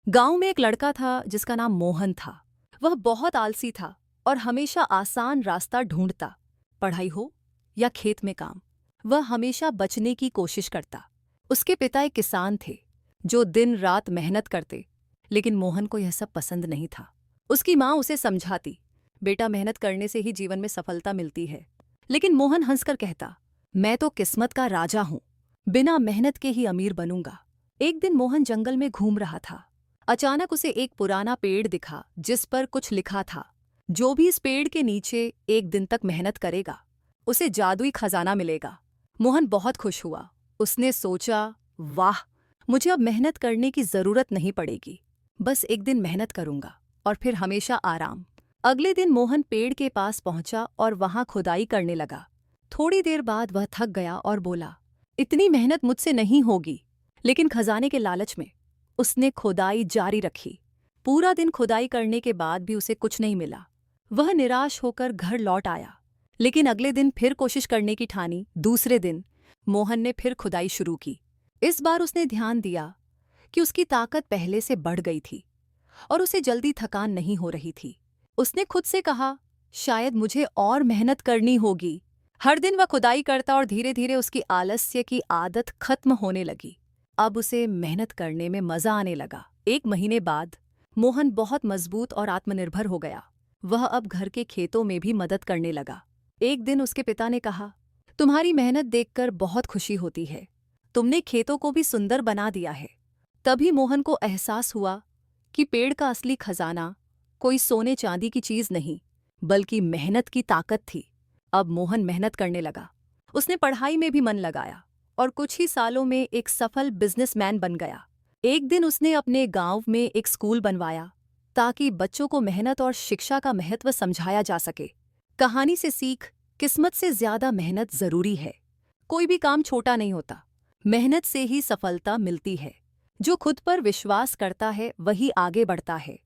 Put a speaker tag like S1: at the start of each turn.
S1: गांव में एक लड़का था जिसका नाम मोहन था। वह बहुत आलसी था और हमेशा आसान रास्ता ढूंढता। पढ़ाई हो या खेत में काम, वह हमेशा बचने की कोशिश करता। उसके पिता एक किसान थे जो दिन रात मेहनत करते, लेकिन मोहन को यह सब पसंद नहीं था। उसकी माँ उसे समझाती, बेटा मेहनत करने से ही जीवन में सफलता मिलती है। लेकिन मोहन हंसकर कहता, मैं तो किस्मत का राजा हूं, बिना मेहनत के ही अमीर बनूंगा। एक दिन मोहन जंगल में घूम रहा था। अचानक उसे एक पुराना पेड़ दिखा जिस पर कुछ लिखा था, जो भी इस पेड़ के नीचे एक दिन तक मेहनत करेगा, उसे जादुई खजाना मिलेगा। मोहन बहुत खुश हुआ। उसने सोचा, वाह, मुझे अब मेहनत करने की जरूरत नहीं पड़ेगी। बस एक दिन मेहनत करूंगा और फिर हमेशा आराम। अगले दिन मोहन पेड़ के पास पहुंचा और वहां खुदाई करने लगा। थोड़ी देर बाद वह थक गया और बोला, इतनी मेहनत मुझसे नहीं होगी। लेकिन खजाने के लालच में उसने खुदाई जारी रखी। पूरा दिन खुदाई करने के बाद भी उसे कुछ नहीं मिला। वह निराश होकर घर लौट आया, लेकिन अगले दिन फिर कोशिश करने की ठानी। दूसरे दिन मोहन ने फिर खुदाई शुरू की। इस बार उसने ध्यान दिया कि उसकी ताकत पहले से बढ़ गई थी और उसे जल्दी थकान नहीं हो रही थी। उसने खुद से कहा, शायद मुझे और मेहनत करनी होगी। हर दिन वह खुदाई करता और धीरे धीरे उसकी आलस्य की आदत खत्म होने लगी। अब उसे मेहनत करने में मजा आने लगा। एक महीने बाद मोहन बहुत मजबूत और आत्मनिर्भर हो गया। वह अब घर के खेतों में भी मदद करने लगा। एक दिन उसके पिता ने कहा, तुम्हारी मेहनत देखकर बहुत खुशी होती है। तुमने खेतों को भी सुंदर बना दिया है। तभी मोहन को एहसास हुआ कि पेड़ का असली खजाना कोई सोने चांदी की चीज नहीं, बल्कि मेहनत की ताकत थी। अब मोहन मेहनत करने लगा। उसने पढ़ाई में भी मन लगाया और कुछ ही सालों में एक सफल बिजनेसमैन बन गया। एक दिन उसने अपने गांव में एक स्कूल बनवाया ताकि बच्चों को मेहनत और शिक्षा का महत्व समझाया जा सके। कहानी से सीख, किस्मत से ज्यादा मेहनत जरूरी है। कोई भी काम छोटा नहीं होता, मेहनत से ही सफलता मिलती है। जो खुद पर विश्वास करता है वही आगे बढ़ता है।